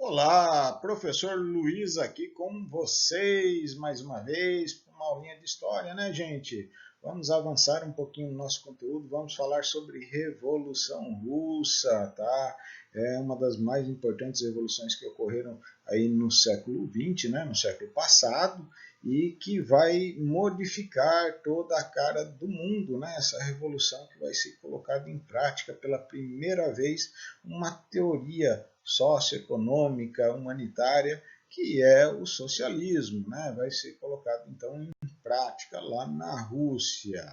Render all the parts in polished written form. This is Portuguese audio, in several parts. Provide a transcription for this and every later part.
Olá, professor Luiz aqui com vocês mais uma vez para uma aulinha de história, né, gente? Vamos avançar um pouquinho no nosso conteúdo, vamos falar sobre Revolução Russa, tá? É uma das mais importantes revoluções que ocorreram aí no século XX, né, no século passado, e que vai modificar toda a cara do mundo, né? Essa revolução que vai ser colocada em prática pela primeira vez, uma teoria socioeconômica, humanitária, que é o socialismo, né? Vai ser colocado então em prática lá na Rússia.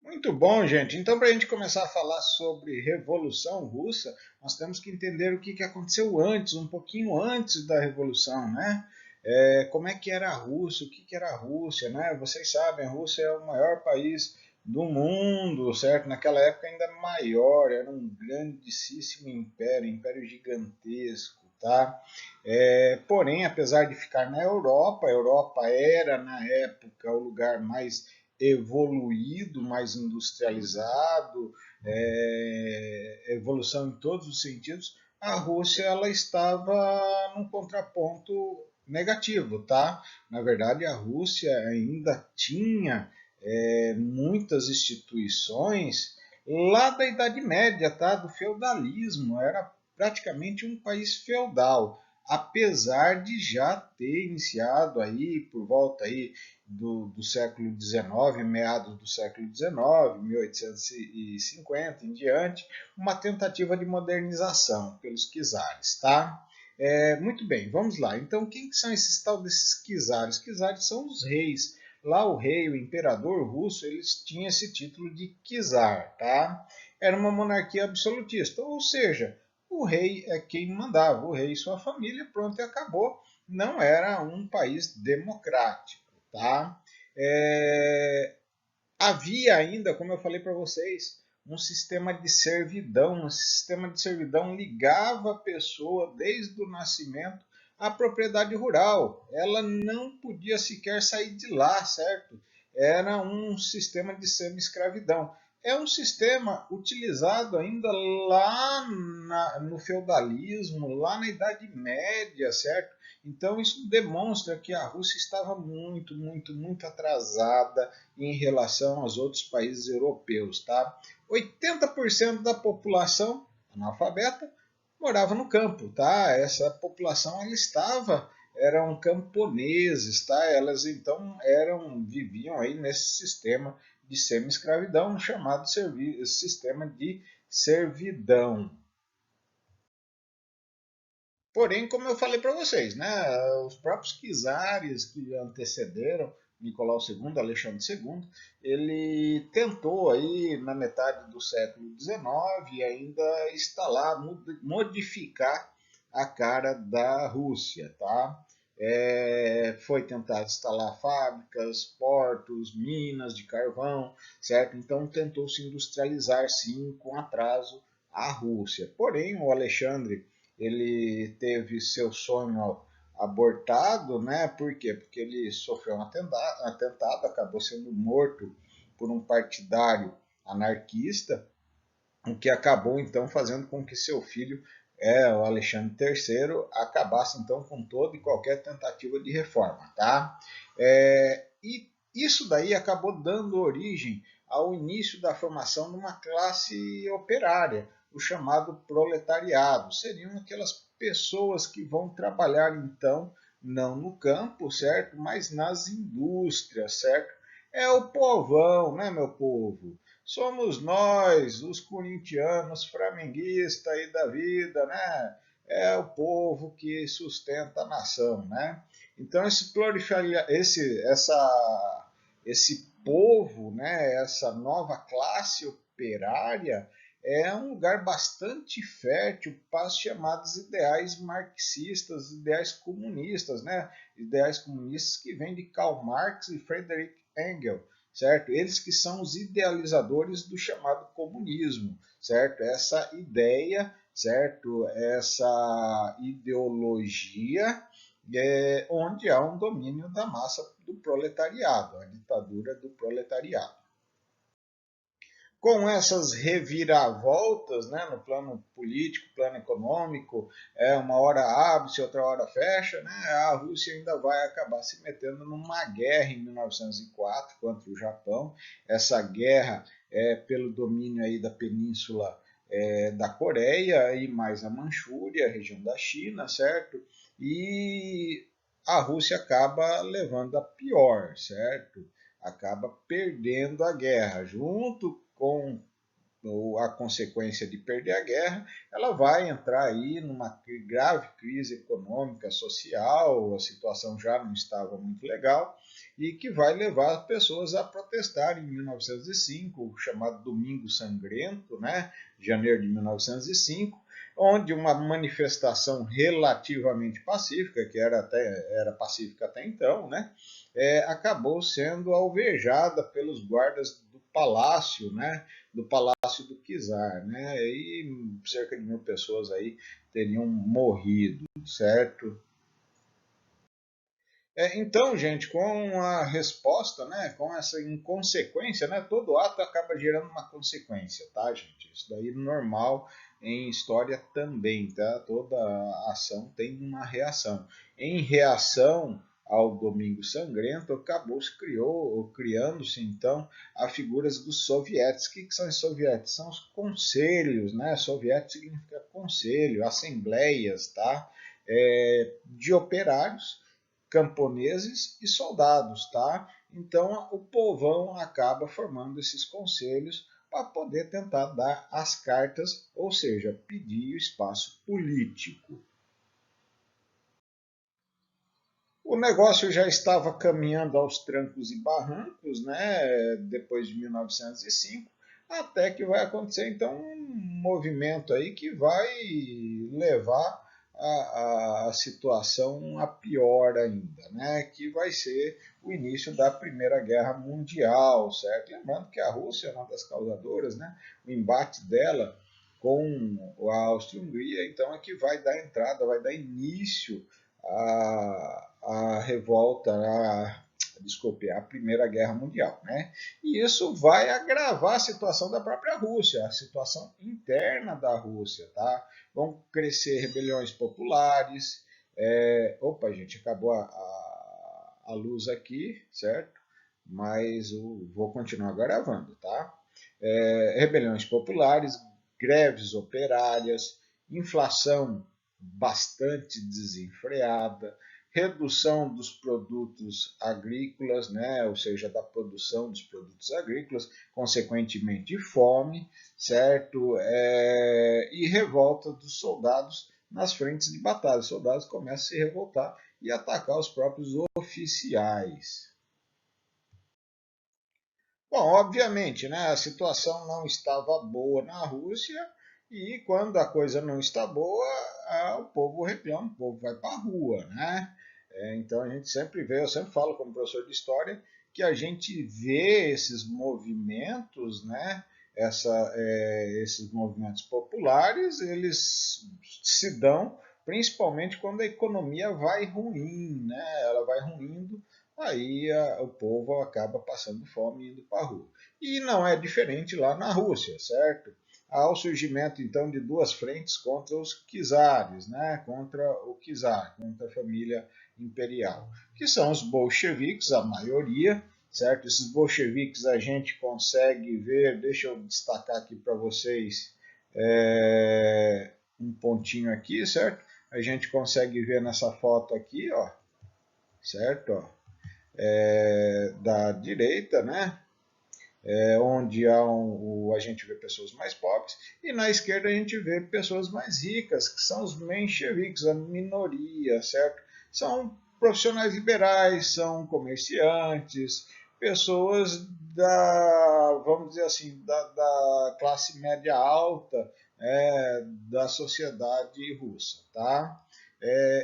Muito bom, gente. Então, para a gente começar a falar sobre Revolução Russa, nós temos que entender o que aconteceu antes, um pouquinho antes da Revolução, né? Como é que era a Rússia, o que era a Rússia, né? Vocês sabem, a Rússia é o maior país do mundo, certo? Naquela época ainda maior, era um grandíssimo império, império gigantesco, tá? Porém, apesar de ficar na Europa, a Europa era na época o lugar mais evoluído, mais industrializado, evolução em todos os sentidos, a Rússia ela estava num contraponto negativo, tá? Na verdade, a Rússia ainda tinha muitas instituições lá da Idade Média, tá? Do feudalismo, era praticamente um país feudal, apesar de já ter iniciado aí por volta aí do século XIX, meados do século XIX, 1850 em diante, uma tentativa de modernização pelos czares, tá? Muito bem, vamos lá. Então, quem que são esses tal desses czares? Os czares são os reis. Lá o rei, o imperador russo, eles tinham esse título de czar, tá? Era uma monarquia absolutista, ou seja, o rei é quem mandava, o rei e sua família, pronto, e acabou. Não era um país democrático, tá? É, Havia ainda, como eu falei para vocês, um sistema de servidão. Um sistema de servidão ligava a pessoa desde o nascimento à propriedade rural. Ela não podia sequer sair de lá, certo? Era um sistema de semi-escravidão. É um sistema utilizado ainda lá no feudalismo, lá na Idade Média, certo? Então isso demonstra que a Rússia estava muito atrasada em relação aos outros países europeus. Tá? 80% da população analfabeta morava no campo. Tá? Essa população ela estava, eram camponeses, tá? Elas então viviam aí nesse sistema de semi-escravidão, chamado sistema de servidão. Porém, como eu falei para vocês, né, os próprios czares que antecederam Nicolau II, Alexandre II, ele tentou aí na metade do século XIX ainda instalar, modificar a cara da Rússia, tá? Foi tentar instalar fábricas, portos, minas de carvão, certo? Então tentou se industrializar sim com atraso a Rússia. Porém, o Alexandre ele teve seu sonho abortado, né? Por quê? Porque ele sofreu um atentado, acabou sendo morto por um partidário anarquista, o que acabou então fazendo com que seu filho, o Alexandre III, acabasse então com toda e qualquer tentativa de reforma, tá? E isso daí acabou dando origem ao início da formação de uma classe operária, o chamado proletariado. Seriam aquelas pessoas que vão trabalhar então não no campo, certo? Mas nas indústrias, certo? É o povão, né, meu povo? Somos nós, os corintianos flamenguistas aí da vida, né? É o povo que sustenta a nação, né? Então esse povo, né? Essa nova classe operária é um lugar bastante fértil para os chamados ideais marxistas, ideais comunistas, né? Ideais comunistas que vêm de Karl Marx e Friedrich Engels, certo? Eles que são os idealizadores do chamado comunismo, certo? Essa ideia, certo? Essa ideologia onde há um domínio da massa do proletariado, a ditadura do proletariado. Com essas reviravoltas, né, no plano político, plano econômico, uma hora abre-se, outra hora fecha, né, a Rússia ainda vai acabar se metendo numa guerra em 1904 contra o Japão. Essa guerra é pelo domínio aí da península da Coreia e mais a Manchúria, a região da China, certo? E a Rússia acaba levando a pior, certo? Acaba perdendo a guerra, junto com a consequência de perder a guerra, ela vai entrar aí numa grave crise econômica, social, a situação já não estava muito legal, e que vai levar as pessoas a protestar em 1905, o chamado Domingo Sangrento, né, janeiro de 1905, onde uma manifestação relativamente pacífica, que era pacífica até então, né, acabou sendo alvejada pelos guardas do palácio, né, do Palácio do Czar, né, e cerca de 1.000 pessoas aí teriam morrido, certo? Então, gente, com a resposta, né, com essa inconsequência, né, todo ato acaba gerando uma consequência, tá, gente? Isso daí é normal em história também, tá? Toda ação tem uma reação. Em reação ao Domingo Sangrento, acabou se criando-se então a figuras dos sovietes. O que são os sovietes? São os conselhos, né? Soviet significa conselho, assembleias, tá? De operários, camponeses e soldados, tá? Então o povão acaba formando esses conselhos para poder tentar dar as cartas, ou seja, pedir o espaço político. O negócio já estava caminhando aos trancos e barrancos, né, depois de 1905, até que vai acontecer então um movimento aí que vai levar a situação a pior ainda, né, que vai ser o início da Primeira Guerra Mundial, certo? Lembrando que a Rússia é uma das causadoras, né, o embate dela com a Áustria-Hungria, então é que vai dar entrada, vai dar início a revolta, desculpe, a Primeira Guerra Mundial, né? E isso vai agravar a situação da própria Rússia, a situação interna da Rússia, tá? Vão crescer rebeliões populares. Opa, gente, acabou a luz aqui, certo? Mas vou continuar gravando, tá? Rebeliões populares, greves operárias, inflação bastante desenfreada, redução dos produtos agrícolas, né, ou seja, da produção dos produtos agrícolas, consequentemente fome, certo? E revolta dos soldados nas frentes de batalha. Os soldados começam a se revoltar e atacar os próprios oficiais. Bom, obviamente, né, a situação não estava boa na Rússia e quando a coisa não está boa, o povo reclama, o povo vai para a rua, né? Então a gente sempre vê, eu sempre falo como professor de história, que a gente vê esses movimentos, né? Esses movimentos populares, eles se dão principalmente quando a economia vai ruim, né? Ela vai ruindo, aí o povo acaba passando fome e indo para a rua. E não é diferente lá na Rússia, certo? Há o surgimento então de duas frentes contra os czares, né? Contra o czar, contra a família imperial, que são os bolcheviques, a maioria, certo? Esses bolcheviques a gente consegue ver, deixa eu destacar aqui para vocês um pontinho aqui, certo? A gente consegue ver nessa foto aqui, ó, certo? Ó, da direita, né? Onde a gente vê pessoas mais pobres, e na esquerda a gente vê pessoas mais ricas, que são os mencheviques, a minoria, certo? São profissionais liberais, são comerciantes, pessoas vamos dizer assim, da classe média alta da sociedade russa, tá?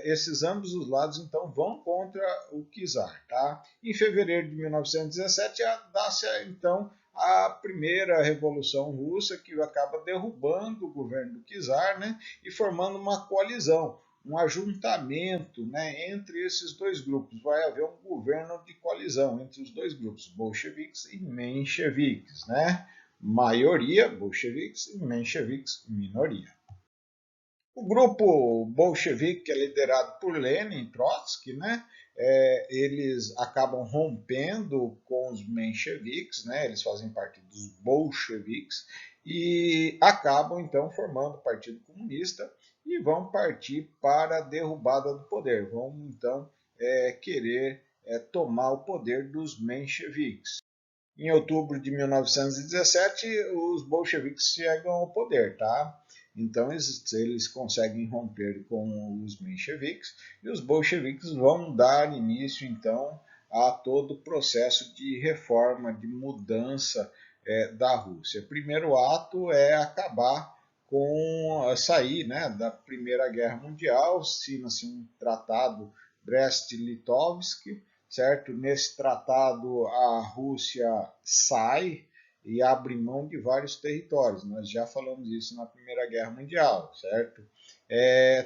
Esses ambos os lados então vão contra o czar, tá? Em fevereiro de 1917 dá-se então a primeira revolução russa, que acaba derrubando o governo do czar, né, e formando uma coalizão, um ajuntamento, né, entre esses dois grupos. Vai haver um governo de coalizão entre os dois grupos, bolcheviques e mencheviques, né? maioria, bolcheviques, e mencheviques, minoria. O grupo bolchevique, que é liderado por Lenin e Trotsky, né, eles acabam rompendo com os mencheviques, né, eles fazem parte dos bolcheviques, e acabam então formando o Partido Comunista e vão partir para a derrubada do poder, vão então querer tomar o poder dos mencheviques. Em outubro de 1917, os bolcheviques chegam ao poder, tá? Então eles conseguem romper com os mencheviques e os bolcheviques vão dar início então a todo o processo de reforma, de mudança da Rússia. O primeiro ato é acabar com sair, né, da Primeira Guerra Mundial, assina-se um tratado Brest-Litovsk, certo? Nesse tratado, a Rússia sai e abre mão de vários territórios. Nós já falamos isso na Primeira Guerra Mundial, certo?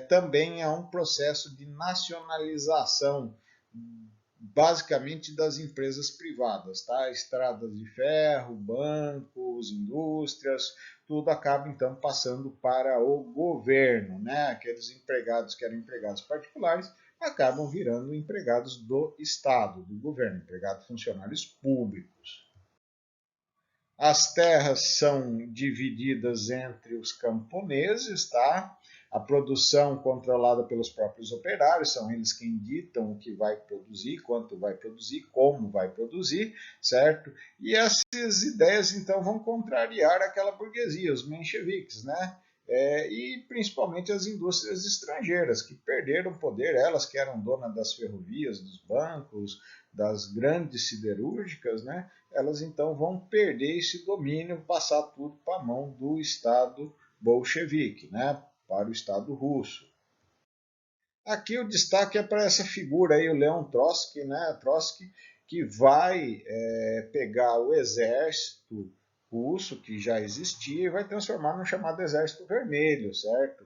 Também há um processo de nacionalização, basicamente das empresas privadas, tá? Estradas de ferro, bancos, indústrias, tudo acaba então passando para o governo, né? Aqueles empregados que eram empregados particulares acabam virando empregados do Estado, do governo, empregados funcionários públicos. As terras são divididas entre os camponeses, tá? A produção controlada pelos próprios operários, são eles quem ditam o que vai produzir, quanto vai produzir, como vai produzir, certo? E essas ideias então vão contrariar aquela burguesia, os mencheviques, né? E principalmente as indústrias estrangeiras, que perderam poder, elas que eram donas das ferrovias, dos bancos, das grandes siderúrgicas, né? Elas então vão perder esse domínio, passar tudo para a mão do Estado bolchevique, né? Para o Estado russo. Aqui o destaque é para essa figura aí, o Leon Trotsky, né? Trotsky, que vai pegar o exército russo, que já existia, e vai transformar no chamado Exército Vermelho, certo?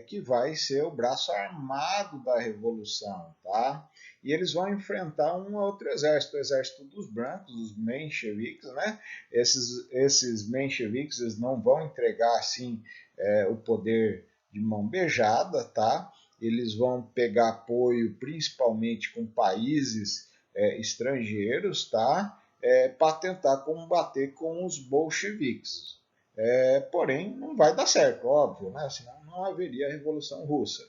Que vai ser o braço armado da Revolução, tá? E eles vão enfrentar um outro exército, o exército dos brancos, os mencheviques, né? Esses mencheviques eles não vão entregar assim o poder de mão beijada, tá? Eles vão pegar apoio principalmente com países estrangeiros, tá? Para tentar combater com os bolcheviques. Porém, não vai dar certo, óbvio, né? Senão não haveria Revolução Russa.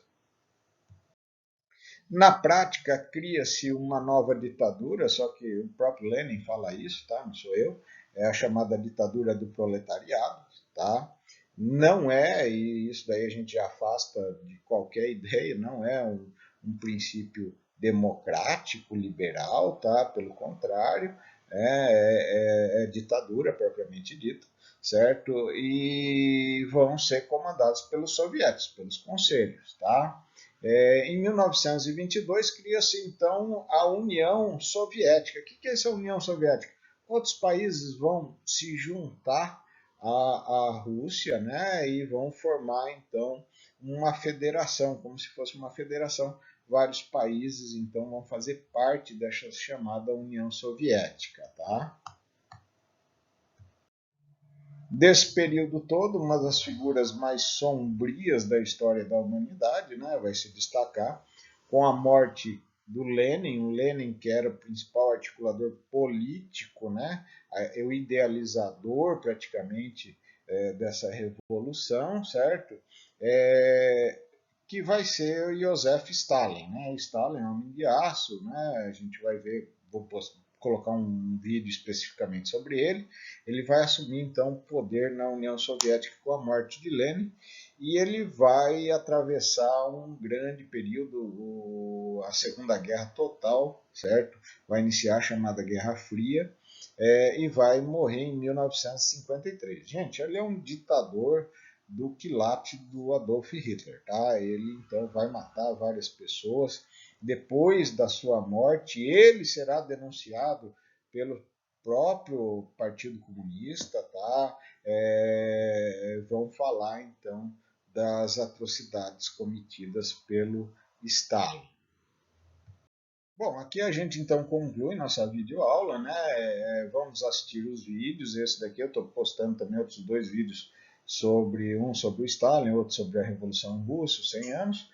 Na prática, cria-se uma nova ditadura, só que o próprio Lenin fala isso, tá? Não sou eu, é a chamada ditadura do proletariado, tá? Não é, e isso daí a gente afasta de qualquer ideia, não é um princípio democrático, liberal, tá? Pelo contrário, é ditadura propriamente dita, certo? E vão ser comandados pelos soviéticos, pelos conselhos, tá? Em 1922 cria-se então a União Soviética. O que é essa União Soviética? Outros países vão se juntar à Rússia, né, e vão formar então uma federação, como se fosse uma federação. Vários países então vão fazer parte dessa chamada União Soviética, tá? Desse período todo, uma das figuras mais sombrias da história da humanidade, né, vai se destacar com a morte do Lenin, o Lenin que era o principal articulador político, né, o idealizador praticamente dessa revolução, certo? Que vai ser o Joseph Stalin, né? Stalin é um homem de aço, né? A gente vai ver, vou colocar um vídeo especificamente sobre ele. Ele vai assumir então o poder na União Soviética com a morte de Lenin e ele vai atravessar um grande período, a Segunda Guerra total, certo? Vai iniciar a chamada Guerra Fria e vai morrer em 1953. Gente, ele é um ditador do quilate do Adolf Hitler, tá? Ele então vai matar várias pessoas. Depois da sua morte, ele será denunciado pelo próprio Partido Comunista, tá? Vão falar então das atrocidades cometidas pelo Stalin. Bom, aqui a gente então conclui nossa videoaula, né? Vamos assistir os vídeos. Esse daqui eu estou postando também outros dois vídeos um sobre o Stalin, outro sobre a Revolução Russa, os 100 anos.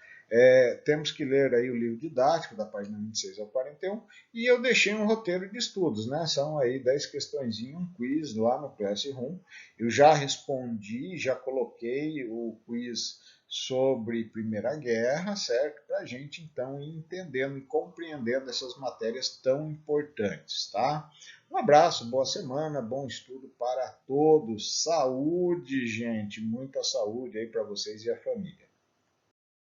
Temos que ler aí o livro didático da página 26 ao 41 e eu deixei um roteiro de estudos, né? São aí 10 questões e um quiz lá no Classroom. Eu já respondi, já coloquei o quiz sobre Primeira Guerra, certo? Para a gente então ir entendendo e compreendendo essas matérias tão importantes, tá? Um abraço, boa semana, bom estudo para todos. Saúde, gente, muita saúde aí para vocês e a família.